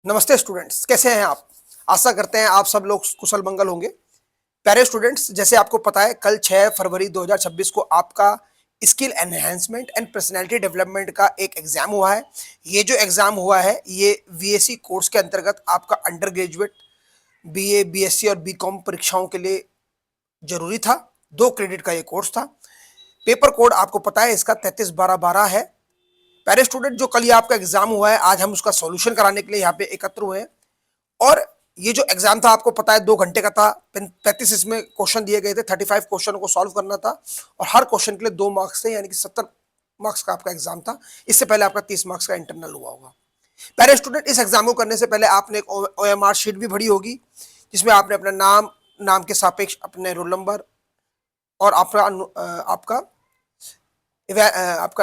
नमस्ते स्टूडेंट्स, कैसे हैं आप। आशा करते हैं आप सब लोग कुशल मंगल होंगे। प्यारे स्टूडेंट्स, जैसे आपको पता है कल 6 फरवरी 2026 को आपका skill enhancement and personality development का एक एग्जाम हुआ है। ये जो एग्जाम हुआ है ये वीएससी कोर्स के अंतर्गत आपका अंडर ग्रेजुएट बीए, बीएससी और बीकॉम परीक्षाओं के लिए जरूरी था। 2 क्रेडिट का ये कोर्स था। पेपर कोड आपको पता है इसका 331212 है। प्यारे स्टूडेंट, जो कल ये आपका एग्जाम हुआ है आज हम उसका सॉल्यूशन कराने के लिए यहाँ पे एकत्र हुए हैं। और ये जो एग्जाम था आपको पता है 2 घंटे का था। 35 इसमें क्वेश्चन दिए गए थे, 35 क्वेश्चन को सॉल्व करना था और हर क्वेश्चन के लिए 2 मार्क्स थे, यानी कि 70 मार्क्स का आपका एग्जाम था। इससे पहले आपका 30 मार्क्स का इंटरनल हुआ होगा। पहले स्टूडेंट, इस एग्जाम को करने से पहले आपने एक OMR शीट भी भरी होगी जिसमें आपने अपना नाम के सापेक्ष अपने रोल नंबर और आपका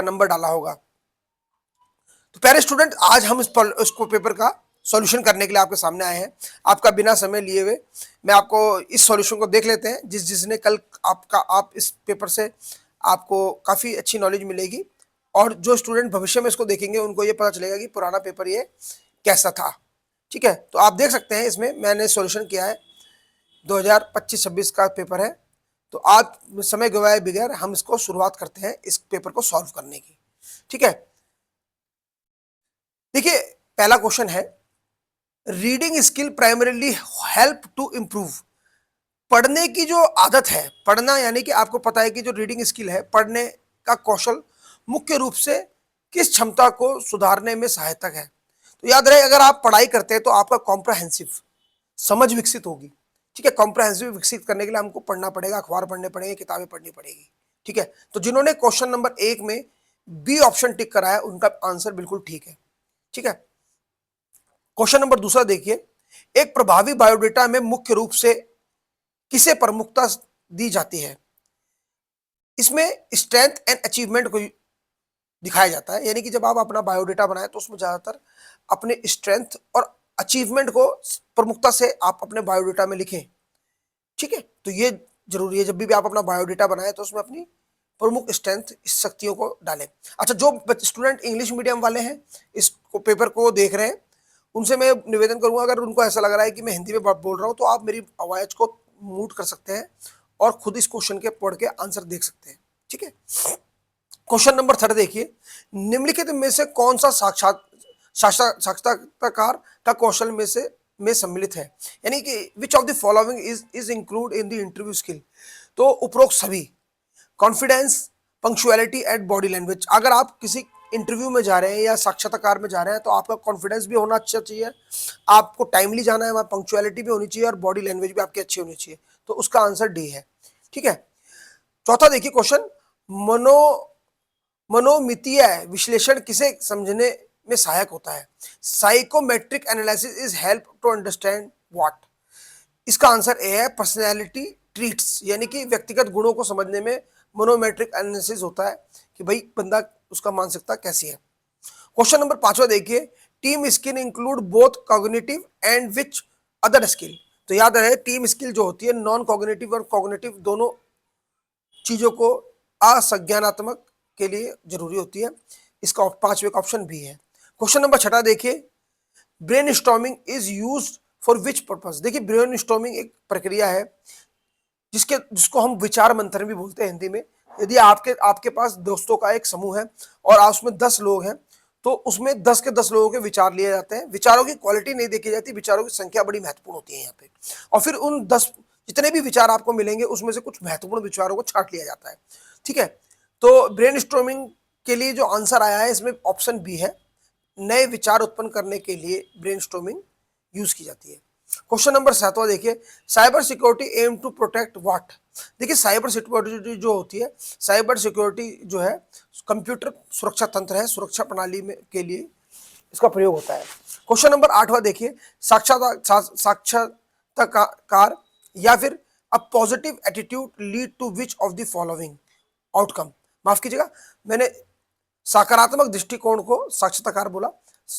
नंबर डाला होगा। तो प्यारे स्टूडेंट, आज हम इसको पेपर का सॉल्यूशन करने के लिए आपके सामने आए हैं। आपका बिना समय लिए हुए मैं आपको इस सॉल्यूशन को देख लेते हैं। जिसने कल आप इस पेपर से आपको काफ़ी अच्छी नॉलेज मिलेगी और जो स्टूडेंट भविष्य में इसको देखेंगे उनको ये पता चलेगा कि पुराना पेपर ये कैसा था। ठीक है, तो आप देख सकते हैं इसमें मैंने सॉल्यूशन किया है। 2025-26 का पेपर है। तो आज समय गवाए बगैर हम इसको शुरुआत करते हैं इस पेपर को सॉल्व करने की। ठीक है, देखिए पहला क्वेश्चन है, reading skill primarily help to improve. पढ़ने की जो आदत है, पढ़ना यानी कि आपको पता है कि जो रीडिंग स्किल है, पढ़ने का कौशल मुख्य रूप से किस क्षमता को सुधारने में सहायक है। तो याद रहे, अगर आप पढ़ाई करते हैं तो आपका कॉम्प्रहेंसिव समझ विकसित होगी। ठीक है, कॉम्प्रहेंसिव विकसित करने के लिए हमको पढ़ना पड़ेगा, अखबार पढ़ने पड़ेंगे, किताबें पढ़नी पड़ेगी। ठीक है, तो जिन्होंने क्वेश्चन नंबर 1 में बी ऑप्शन टिक करा है उनका आंसर बिल्कुल ठीक है। ठीक है, क्वेश्चन नंबर दूसरा देखिए, एक प्रभावी बायोडेटा में मुख्य रूप से किसे प्रमुखता दी जाती है। इसमें स्ट्रेंथ एंड अचीवमेंट को दिखाया जाता है, यानी कि जब आप अपना बायोडेटा बनाए तो उसमें ज्यादातर अपने स्ट्रेंथ और अचीवमेंट को प्रमुखता से आप अपने बायोडेटा में लिखें। ठीक है, तो ये जरूरी है, जब भी आप अपना बायोडेटा बनाए तो उसमें अपनी प्रमुख स्ट्रेंथ शक्तियों को डालें। अच्छा, जो स्टूडेंट इंग्लिश मीडियम वाले हैं इस पेपर को देख रहे हैं उनसे मैं निवेदन करूंगा, अगर उनको ऐसा लग रहा है कि मैं हिंदी में बोल रहा हूं तो आप मेरी आवाज को म्यूट कर सकते हैं और खुद इस क्वेश्चन के पढ़ के आंसर देख सकते हैं। ठीक है, क्वेश्चन नंबर 3 देखिए, निम्नलिखित में से कौन सा साक्षात्कार का कौशल में सम्मिलित है, यानी कि विच of the following is include in the interview skill. तो उपरोक्त सभी confidence, punctuality and body language. अगर आप किसी इंटरव्यू में जा रहे हैं या साक्षात्कार में जा रहे हैं तो आपका कॉन्फिडेंस भी होना अच्छा चाहिए, आपको टाइमली जाना है, वहाँ पंक्चुअलिटी भी होनी चाहिए और बॉडी लैंग्वेज भी आपकी अच्छी होनी चाहिए। तो उसका आंसर डी है। ठीक है, चौथा देखिए क्वेश्चन, मनोमितीय विश्लेषण किसे समझने में सहायक होता है। Psychometric analysis is help to understand what. इसका आंसर ए है, पर्सनैलिटी ट्रीट्स, यानी कि व्यक्तिगत गुणों को समझने में मनोमेट्रिक एनालिसिस होता है कि भाई बंदा उसका मानसिकता कैसी है। क्वेश्चन नंबर 5वां देखिए, team skill include both cognitive and which other skill. तो याद रहे, टीम स्किल जो होती है नॉन कॉग्निटिव और कॉग्निटिव दोनों चीजों को असंज्ञानात्मक के लिए जरूरी होती है। इसका 5वें का ऑप्शन भी है। क्वेश्चन नंबर 6 देखिए, brain storming is use for which purpose. देखिए ब्रेन स्टॉर्मिंग एक प्रक्रिया है जिसको हम विचार मंथन भी बोलते हैं हिंदी में। यदि आपके पास दोस्तों का एक समूह है और उसमें 10 लोग हैं तो उसमें 10 के 10 लोगों के विचार लिए जाते हैं। विचारों की क्वालिटी नहीं देखी जाती, विचारों की संख्या बड़ी महत्वपूर्ण होती है यहाँ पे। और फिर उन 10 जितने भी विचार आपको मिलेंगे उसमें से कुछ महत्वपूर्ण विचारों को छांट लिया जाता है। ठीक है, तो ब्रेन स्टॉर्मिंग के लिए जो आंसर आया है इसमें ऑप्शन बी है, नए विचार उत्पन्न करने के लिए ब्रेन स्टॉर्मिंग यूज की जाती है। क्वेश्चन नंबर 7वां देखिए, cyber security aim to protect what. देखिए साइबर सिक्योरिटी जो होती है, साइबर सिक्योरिटी जो है कंप्यूटर सुरक्षा तंत्र है, सुरक्षा प्रणाली में के लिए इसका प्रयोग होता है। क्वेश्चन नंबर 8वां देखिए, साक्षात्कार या फिर a positive attitude lead to which of the following outcome. माफ कीजिएगा, मैंने सकारात्मक दृष्टिकोण को साक्षात्कार बोला।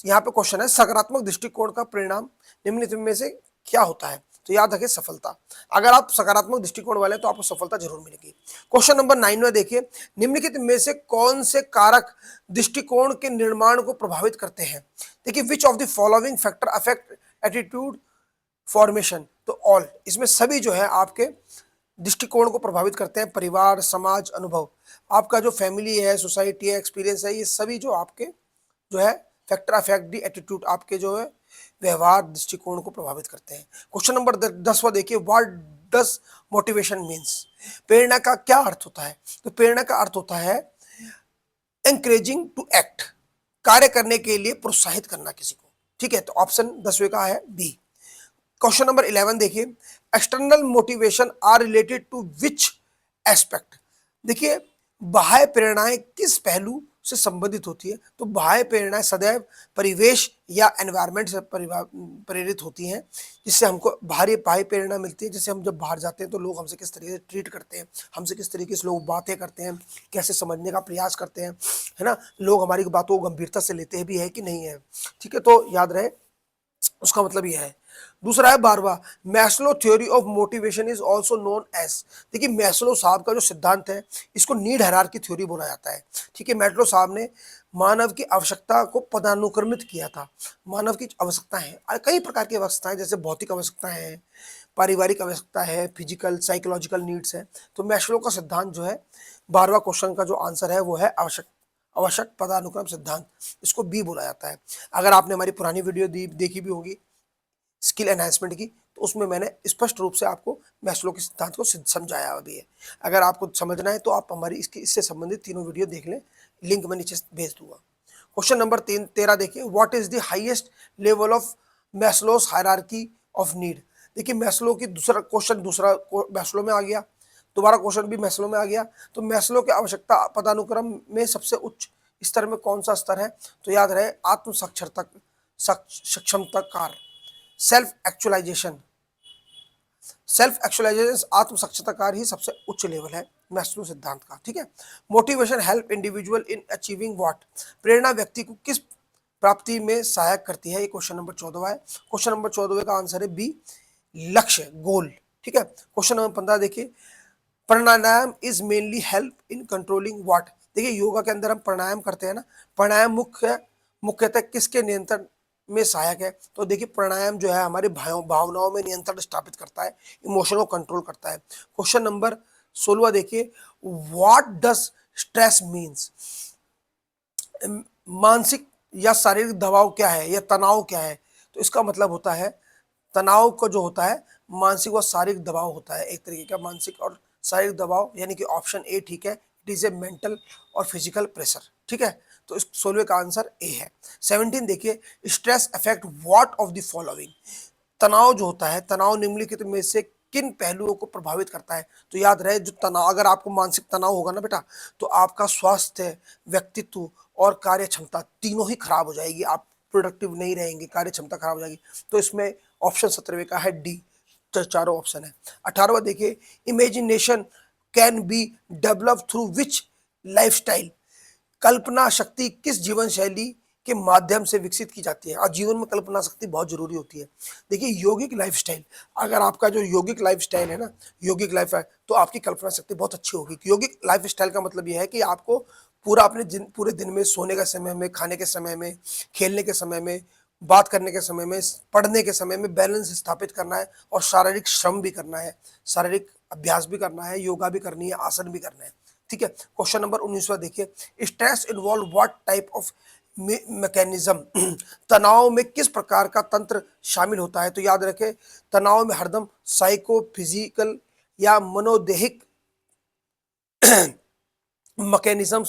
यहाँ पे क्वेश्चन है, सकारात्मक दृष्टिकोण का परिणाम निम्नलिखित में से क्या होता है। तो याद रखें सफलता। अगर आप सकारात्मक दृष्टिकोण वाले हैं तो आपको सफलता जरूर मिलेगी। क्वेश्चन नंबर 9 में देखिए, निम्नलिखित में से कौन से कारक दृष्टिकोण के निर्माण को प्रभावित करते हैं। देखिए, विच of the following factor affect attitude formation. तो ऑल, इसमें सभी जो है आपके दृष्टिकोण को प्रभावित करते हैं। परिवार, समाज, अनुभव, आपका जो फैमिली है, सोसाइटी है, एक्सपीरियंस है, ये सभी जो आपके जो है फैक्टर अफेक्ट दी एटीट्यूड, आपके जो है व्यवहार दृष्टिकोण को प्रभावित करते हैं। क्वेश्चन नंबर 10वां देखिए, व्हाट डज मोटिवेशन मीन्स। प्रेरणा का क्या अर्थ होता है। तो प्रेरणा का अर्थ होता है एंकरेजिंग टू एक्ट, कार्य करने के लिए प्रोत्साहित करना किसी को। ठीक है, तो ऑप्शन 10वें का है बी। क्वेश्चन नंबर 11 देखिए, external motivation are related to which aspect. देखिए, बाह्य प्रेरणाएं किस पहलू से संबंधित होती है। तो बाह्य प्रेरणाएं सदैव परिवेश या एनवायरनमेंट से प्रेरित होती हैं, जिससे हमको बाहरी बाह्य प्रेरणा मिलती है। जैसे हम जब बाहर जाते हैं तो लोग हमसे किस तरीके से ट्रीट करते हैं, हमसे किस तरीके से लोग बातें करते हैं, कैसे समझने का प्रयास करते हैं, है ना, लोग हमारी बातों को गंभीरता से लेते हैं भी है कि नहीं है। ठीक है, तो याद रहे उसका मतलब यह है। दूसरा है 12वां, Maslow theory of motivation is also known as. देखिए, मैस्लो साहब का जो सिद्धांत है इसको नीड हायरार्की थ्योरी बोला जाता है। ठीक है, मैस्लो साहब ने मानव की आवश्यकता को पदानुक्रमित किया था। मानव की आवश्यकताएं हैं, कई प्रकार की आवश्यकताएं, जैसे भौतिक आवश्यकताएं हैं, पारिवारिक आवश्यकता है, फिजिकल साइकोलॉजिकल नीड्स है। तो मैस्लो का सिद्धांत जो है 12वां क्वेश्चन का जो आंसर है वो है आवश्यक पदानुक्रम सिद्धांत, इसको बी बोला जाता है। अगर आपने हमारी पुरानी वीडियो देखी भी होगी स्किल एनहांसमेंट की, तो उसमें मैंने स्पष्ट रूप से आपको मैस्लो के सिद्धांत को समझाया भी है। अगर आपको समझना है तो आप हमारी इससे संबंधित तीनों वीडियो देख लें, लिंक मैं नीचे भेज दूंगा। क्वेश्चन नंबर 13 देखिए, what is the highest level of Maslow's hierarchy of need. देखिए, मैस्लो की दूसरा मैस्लो में आ गया, दोबारा क्वेश्चन भी मैस्लो में आ गया। तो मैस्लो के आवश्यकता पदानुक्रम में सबसे उच्च स्तर में कौन सा स्तर है। तो याद रहे आत्म साक्षरता, सक्षमता कार्य, सेल्फ एक्चुअलाइजेशन आत्म साक्षात्कार ही सबसे उच्च लेवल है मैस्लो सिद्धांत का। ठीक है, motivation help individual in achieving what. प्रेरणा व्यक्ति को किस प्राप्ति में सहायक करती है। ये क्वेश्चन नंबर 14 है। क्वेश्चन नंबर 14 का आंसर है बी, लक्ष्य, गोल। ठीक है, क्वेश्चन नंबर 15 देखिए, pranayama is mainly help in controlling what. देखिए, योगा के अंदर हम प्राणायाम करते हैं ना, प्राणायाम मुख्यतः किसके नियंत्रण में सहायक है। तो देखिए, प्राणायाम जो है हमारे भावनाओं में नियंत्रण स्थापित करता है, इमोशन को कंट्रोल करता है। क्वेश्चन नंबर 16 देखिए, व्हाट डज स्ट्रेस मीन्स। मानसिक या शारीरिक दबाव क्या है या तनाव क्या है। तो इसका मतलब होता है तनाव का जो होता है मानसिक और शारीरिक दबाव होता है, एक तरीके का मानसिक और शारीरिक दबाव, यानी कि ऑप्शन ए ठीक है, इट इज ए मेंटल और फिजिकल प्रेशर। ठीक है, तो इस 16 का आंसर ए है। 17 देखिए, stress affect what of the following. तनाव जो होता है, तनाव निम्नलिखित में से किन पहलुओं को प्रभावित करता है। तो याद रहे, जो तनाव, अगर आपको मानसिक तनाव होगा ना बेटा, तो आपका स्वास्थ्य, व्यक्तित्व और कार्य क्षमता तीनों ही खराब हो जाएगी, आप प्रोडक्टिव नहीं रहेंगे, कार्य क्षमता खराब हो जाएगी। तो इसमें ऑप्शन 17 का है डी, चारों ऑप्शन है। 18वां देखिए, imagination can be develop through which lifestyle. कल्पना शक्ति किस जीवन शैली के माध्यम से विकसित की जाती है। और जीवन में कल्पना शक्ति बहुत जरूरी होती है। देखिए, यौगिक लाइफस्टाइल, अगर आपका जो यौगिक लाइफस्टाइल है ना, यौगिक लाइफ है, तो आपकी कल्पना शक्ति बहुत अच्छी होगी। यौगिक लाइफस्टाइल का मतलब यह है कि आपको पूरा अपने पूरे दिन में, सोने के समय में, खाने के समय में, खेलने के समय में, बात करने के समय में, पढ़ने के समय में बैलेंस स्थापित करना है, और शारीरिक श्रम भी करना है, शारीरिक अभ्यास भी करना है, योगा भी करनी है, आसन भी करना है। ठीक है, क्वेश्चन नंबर 19वां देखिए, stress involve what type of mechanism. तनाव में किस प्रकार का तंत्र शामिल होता है। तो याद रखें, तनाव में हरदम साइकोफिजिकल या मनोदेहिक मैकेनिज्म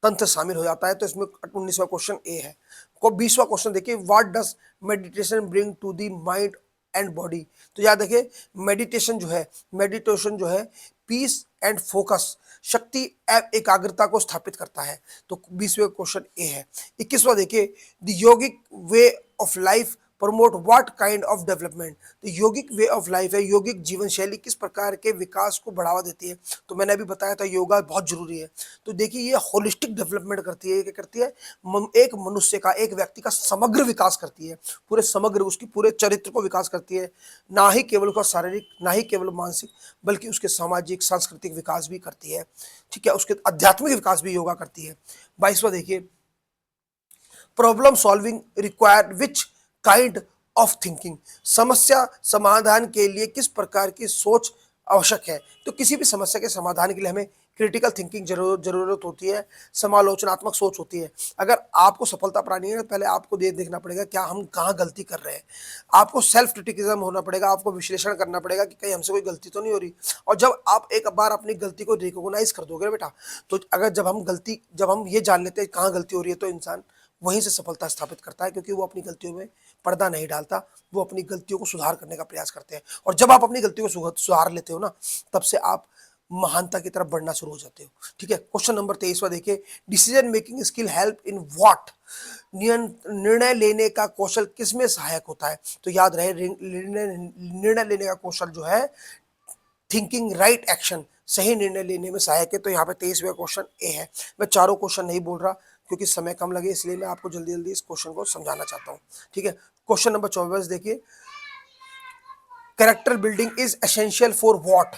तंत्र शामिल हो जाता है। तो इसमें 19वां क्वेश्चन ए है। को 20वां क्वेश्चन देखिए, what does meditation bring to the mind and body. तो याद रखिए, मेडिटेशन जो है पीस एंड फोकस, शक्ति एवं एकाग्रता को स्थापित करता है। तो 20वें क्वेश्चन ए है। 21वां देखिए, the yogic way of life promote what kind of development, तो योगिक वे ऑफ लाइफ है, योगिक जीवन शैली किस प्रकार के विकास को बढ़ावा देती है। तो मैंने अभी बताया था योगा बहुत जरूरी है। तो देखिए ये होलिस्टिक डेवलपमेंट करती है, क्या करती है, एक मनुष्य का, एक व्यक्ति का समग्र विकास करती है, पूरे समग्र उसकी पूरे चरित्र को विकास करती है, ना ही केवल उसका शारीरिक, ना ही केवल मानसिक, बल्कि उसके सामाजिक सांस्कृतिक विकास भी करती है। ठीक है, उसके आध्यात्मिक विकास भी योगा करती है। 22वां देखिए, problem solving require which kind of thinking, समस्या समाधान के लिए किस प्रकार की सोच आवश्यक है। तो किसी भी समस्या के समाधान के लिए हमें क्रिटिकल थिंकिंग जरूरत होती है, समालोचनात्मक सोच होती है। अगर आपको सफलता पानी है, पहले आपको देखना पड़ेगा क्या हम कहाँ गलती कर रहे हैं। आपको सेल्फ क्रिटिसिज्म होना पड़ेगा, आपको विश्लेषण करना पड़ेगा कि कहीं हमसे कोई गलती तो नहीं हो रही। और जब आप एक बार अपनी गलती को रिकॉग्नाइज कर दोगे बेटा, तो अगर जब हम ये जान लेते हैं कहाँ गलती हो रही है, तो इंसान वहीं से सफलता स्थापित करता है, क्योंकि वो अपनी गलतियों में पर्दा नहीं डालता, वो अपनी गलतियों को सुधार करने का प्रयास करते हैं। और जब आप अपनी गलतियों को सुधार लेते हो ना, तब से आप महानता की तरफ बढ़ना शुरू हो जाते हो। ठीक है, क्वेश्चन नंबर 23वां देखिए, decision making skill help in what, निर्णय लेने का कौशल किसमें सहायक होता है। तो याद रहे, निर्णय लेने का कौशल जो है, थिंकिंग राइट एक्शन, सही निर्णय लेने में सहायक है। तो यहाँ पे 23वां क्वेश्चन ए है। मैं चारों क्वेश्चन नहीं बोल रहा क्योंकि समय कम लगे, इसलिए मैं आपको जल्दी जल्दी इस क्वेश्चन को समझाना चाहता हूँ। ठीक है, क्वेश्चन नंबर 24 देखिए, character building is essential for what,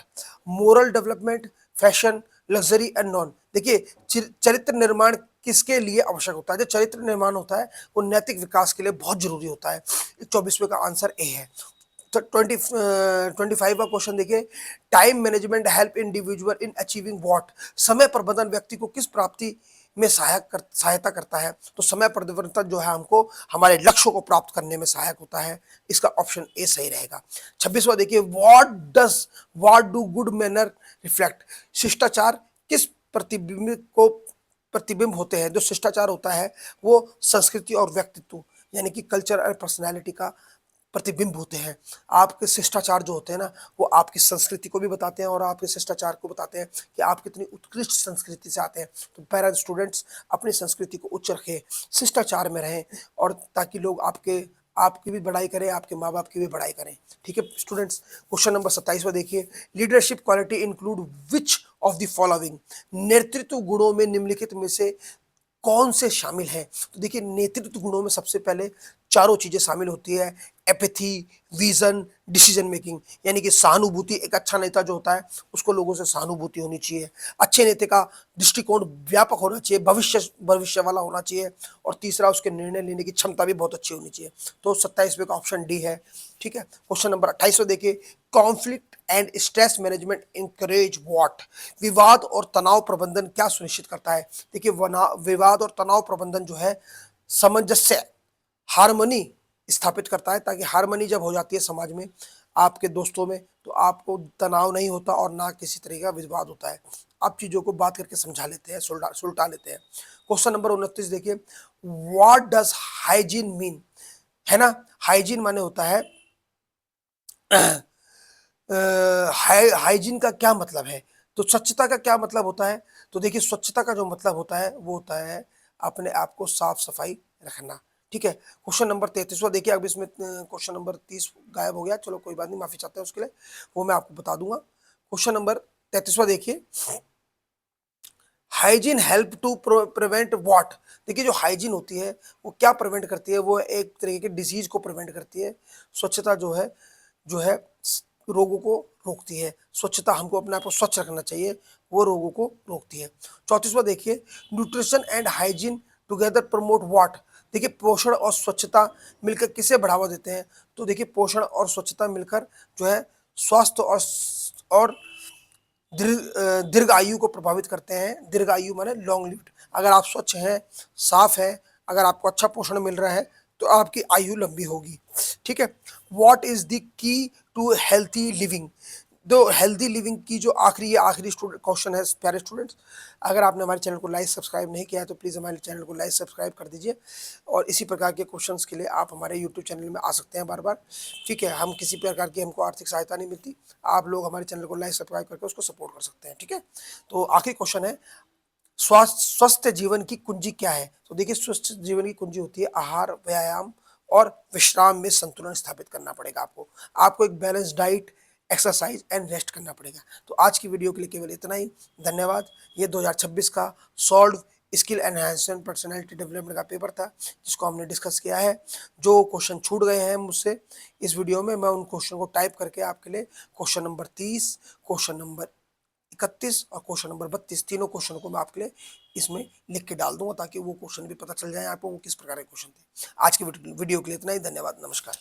moral development, fashion, luxury and non. देखिए चरित्र निर्माण किसके लिए आवश्यक होता है। जो चरित्र निर्माण होता है वो नैतिक विकास के लिए बहुत जरूरी होता है। 24वें का आंसर ए है। तो 25 का क्वेश्चन देखिए, time management help individual in achieving what, समय प्रबंधन व्यक्ति को किस प्राप्ति में सहायता करता है। तो समय प्रबंधन जो है हमको हमारे लक्ष्यों को प्राप्त करने में सहायक होता है। इसका ऑप्शन ए सही रहेगा। 26वां देखिए, what do good manner reflect, शिष्टाचार किस प्रतिबिंब होते हैं। जो शिष्टाचार होता है वो संस्कृति और व्यक्तित्व, यानी कि कल्चर और पर्सनैलिटी का प्रतिबिंब होते हैं। आपके शिष्टाचार जो होते हैं ना, वो आपकी संस्कृति को भी बताते हैं और आपके शिष्टाचार को बताते हैं कि आप कितनी उत्कृष्ट संस्कृति से आते हैं। तो पैरा स्टूडेंट्स अपनी संस्कृति को उच्च रखें, शिष्टाचार में रहें, और ताकि लोग आपकी भी बड़ाई करें, आपके माँ बाप की भी बड़ाई करें। ठीक है स्टूडेंट्स, क्वेश्चन नंबर 27वां देखिए, leadership quality include which of the following, नेतृत्व गुणों में निम्नलिखित में से कौन से शामिल हैं। तो देखिए नेतृत्व गुणों में सबसे पहले चारों चीजें शामिल होती है, एपैथी, विजन, डिसीजन मेकिंग, यानी कि सहानुभूति। एक अच्छा नेता जो होता है उसको लोगों से सहानुभूति होनी चाहिए। अच्छे नेता का दृष्टिकोण व्यापक होना चाहिए, भविष्य वाला होना चाहिए। और तीसरा, उसके निर्णय लेने की क्षमता भी बहुत अच्छी होनी चाहिए। तो 27वें का ऑप्शन डी है। ठीक है, क्वेश्चन नंबर 28वां देखिए, conflict and stress management encourage what, विवाद और तनाव प्रबंधन क्या सुनिश्चित करता है। देखिए विवाद और तनाव प्रबंधन जो है सामंजस्य, हार्मनी स्थापित करता है, ताकि हार्मनी जब हो जाती है समाज में, आपके दोस्तों में, तो आपको तनाव नहीं होता और ना किसी तरह का विवाद होता है। आप चीजों को बात करके समझा लेते हैं, सुलटा लेते हैं। क्वेश्चन नंबर 29 देखिए, व्हाट डज हाइजीन मीन, है ना। हाइजीन माने होता है हाइजीन का क्या मतलब है। तो स्वच्छता का क्या मतलब होता है। तो देखिए स्वच्छता का जो मतलब होता है वो होता है अपने आप को साफ सफाई रखना। ठीक है, क्वेश्चन नंबर 33वां देखिए। अब इसमें क्वेश्चन नंबर 30 गायब हो गया, चलो कोई बात नहीं, माफी चाहते हैं उसके लिए, वो मैं आपको बता दूंगा। क्वेश्चन नंबर 33वां देखिए, hygiene help to prevent what. देखिए जो हाइजीन होती है वो क्या प्रिवेंट करती है, वो एक तरीके के डिजीज को प्रिवेंट करती है। स्वच्छता जो है रोगों को रोकती है। स्वच्छता, हमको अपने आप को स्वच्छ रखना चाहिए, वो रोगों को रोकती है। 34वां देखिए, nutrition and hygiene together promote what. देखिए पोषण और स्वच्छता मिलकर किसे बढ़ावा देते हैं। तो देखिए पोषण और स्वच्छता मिलकर जो है स्वास्थ्य और दीर्घ आयु को प्रभावित करते हैं। दीर्घ आयु माने लॉन्ग लिव्ड। अगर आप स्वच्छ हैं, साफ है, अगर आपको अच्छा पोषण मिल रहा है, तो आपकी आयु लंबी होगी। ठीक है, what is the key to healthy living. दो हेल्थी लिविंग की जो आखिरी स्टूडेंट क्वेश्चन है प्यारे स्टूडेंट्स, अगर आपने हमारे चैनल को लाइक सब्सक्राइब नहीं किया है तो प्लीज़ हमारे चैनल को लाइक सब्सक्राइब कर दीजिए। और इसी प्रकार के क्वेश्चंस के लिए आप हमारे यूट्यूब चैनल में आ सकते हैं बार बार। ठीक है, हम किसी प्रकार की हमको आर्थिक सहायता नहीं मिलती, आप लोग हमारे चैनल को लाइक सब्सक्राइब करके उसको सपोर्ट कर सकते हैं। ठीक है, तो आखिरी क्वेश्चन है, स्वस्थ जीवन की कुंजी क्या है। तो देखिए स्वस्थ जीवन की कुंजी होती है आहार, व्यायाम, और विश्राम में संतुलन स्थापित करना पड़ेगा आपको। आपको एक balance diet, exercise and rest करना पड़ेगा। तो आज की वीडियो के लिए केवल इतना ही। धन्यवाद। ये 2026 का solve skill enhancement personality development का पेपर था जिसको हमने डिस्कस किया है। जो क्वेश्चन छूट गए हैं मुझसे इस वीडियो में, मैं उन क्वेश्चन को टाइप करके आपके लिए क्वेश्चन नंबर 30, क्वेश्चन नंबर 31 और क्वेश्चन नंबर 32 तीनों क्वेश्चन को मैं आपके लिए इसमें लिख के डाल दूंगा ताकि वो क्वेश्चन भी पता चल जाए आपको वो किस प्रकार के क्वेश्चन थे। आज की वीडियो के लिए इतना ही। धन्यवाद। नमस्कार।